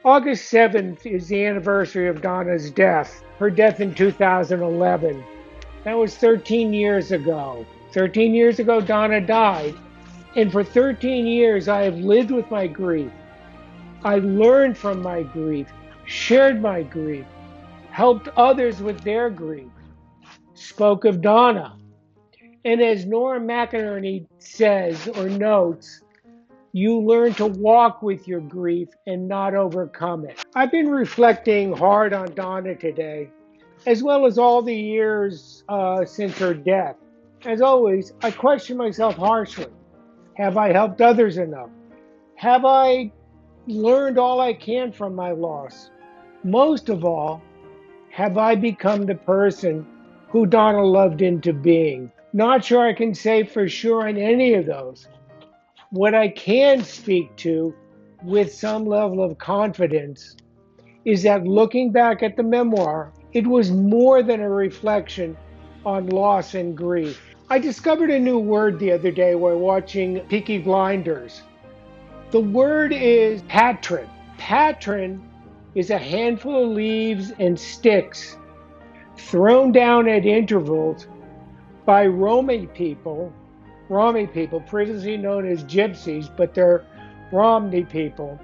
August 7th is the anniversary of Donna's death, her death in 2011. That was 13 years ago. 13 years ago, Donna died. And for 13 years, I have lived with my grief. I learned from my grief, shared my grief, helped others with their grief, spoke of Donna. And as Nora McInerny says or notes, you learn to walk with your grief and not overcome it. I've been reflecting hard on Donna today, as well as all the years since her death. As always, I question myself harshly. Have I helped others enough? Have I learned all I can from my loss? Most of all, have I become the person who Donna loved into being? Not sure I can say for sure on any of those. What I can speak to with some level of confidence is that looking back at the memoir, it was more than a reflection on loss and grief. I discovered a new word the other day while watching Peaky Blinders. The word is patron. Patron is a handful of leaves and sticks thrown down at intervals by Romany people, previously known as gypsies, but they're Romney people,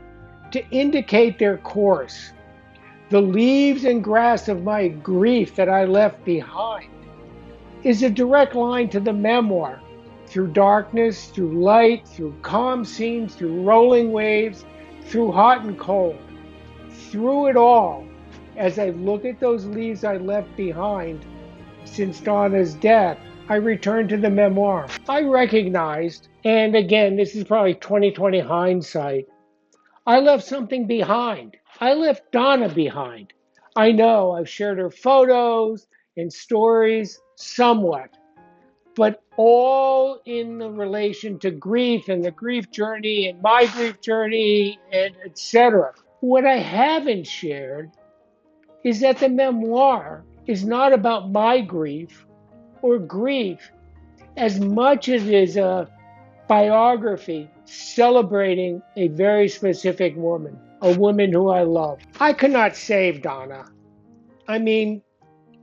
to indicate their course. The leaves and grass of my grief that I left behind is a direct line to the memoir. Through darkness, through light, through calm scenes, through rolling waves, through hot and cold. Through it all, as I look at those leaves I left behind since Donna's death, I returned to the memoir. I recognized, and again, this is probably 2020 hindsight, I left something behind. I left Donna behind. I know I've shared her photos and stories somewhat, but all in the relation to grief and the grief journey and my grief journey and etc. What I haven't shared is that the memoir is not about my grief or grief as much as it is a biography celebrating a very specific woman, a woman who I love. I could not save Donna. I mean,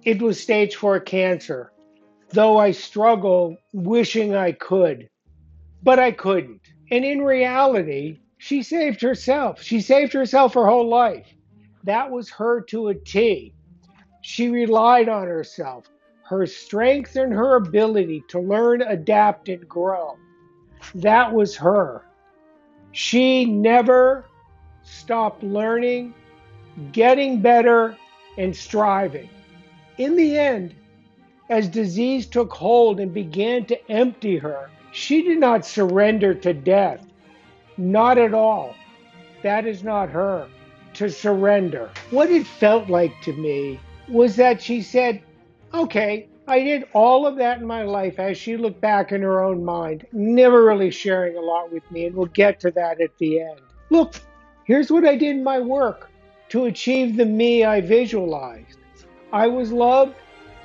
it was stage 4 cancer, though I struggle wishing I could, but I couldn't. And in reality, she saved herself. She saved herself her whole life. That was her to a T. She relied on herself, her strength and her ability to learn, adapt, and grow. That was her. She never stopped learning, getting better, and striving. In the end, as disease took hold and began to empty her, she did not surrender to death. Not at all. That is not her. To surrender. What it felt like to me was that she said, okay, I did all of that in my life, as she looked back in her own mind, never really sharing a lot with me, and we'll get to that at the end. Look, here's what I did in my work to achieve the me I visualized. I was loved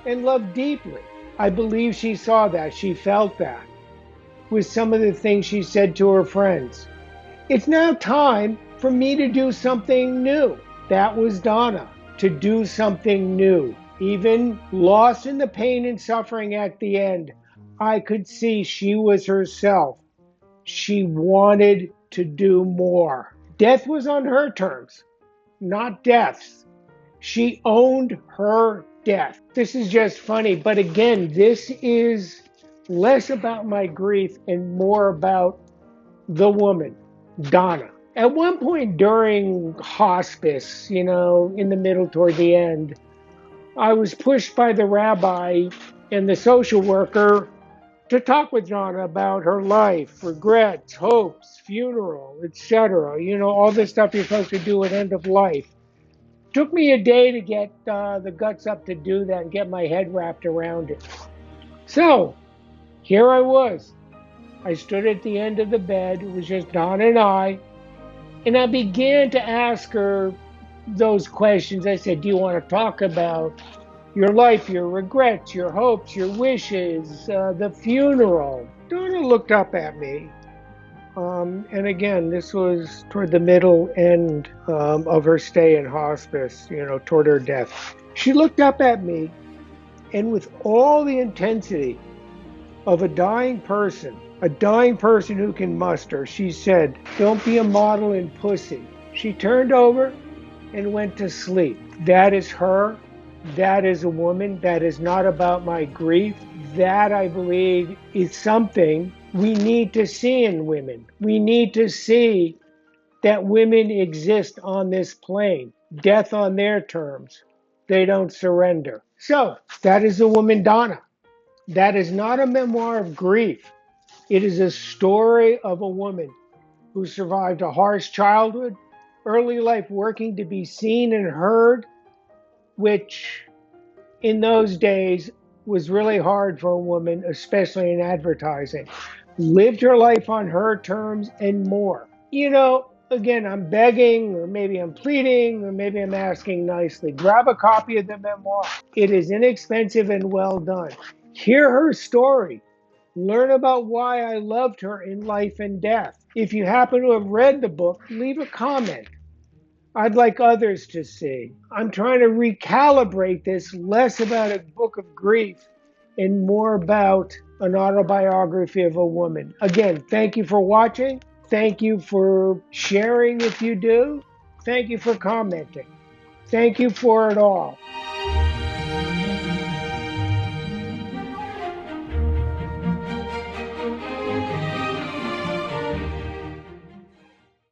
and loved deeply. I believe she saw that, she felt that, with some of the things she said to her friends. It's now time for me to do something new. That was Donna, to do something new. Even lost in the pain and suffering at the end, I could see she was herself. She wanted to do more. Death was on her terms, not death's. She owned her death. This is just funny, but again, this is less about my grief and more about the woman, Donna. At one point during hospice, in the middle toward the end, I was pushed by the rabbi and the social worker to talk with Donna about her life, regrets, hopes, funeral, etc. All the stuff you're supposed to do at end of life. Took me a day to get the guts up to do that and get my head wrapped around it. So, here I was. I stood at the end of the bed. It was just Donna and I began to ask her those questions. I said, do you want to talk about your life, your regrets, your hopes, your wishes, the funeral? Donna looked up at me And again, this was toward the middle end of her stay in hospice, toward her death. She looked up at me, and with all the intensity of a dying person who can muster, she said, "Don't be a model in pussy." She turned over and went to sleep. That is her. That is a woman. That is not about my grief. That, I believe, is something we need to see in women. We need to see that women exist on this plane, death on their terms. They don't surrender. So, that is the woman Donna. That is not a memoir of grief. It is a story of a woman who survived a harsh childhood, early life working to be seen and heard, which in those days was really hard for a woman, especially in advertising. Lived her life on her terms and more. Again, I'm begging, or maybe I'm pleading, or maybe I'm asking nicely. Grab a copy of the memoir. It is inexpensive and well done. Hear her story. Learn about why I loved her in life and death. If you happen to have read the book, leave a comment. I'd like others to see. I'm trying to recalibrate this less about a book of grief and more about an autobiography of a woman. Again, thank you for watching. Thank you for sharing if you do. Thank you for commenting. Thank you for it all.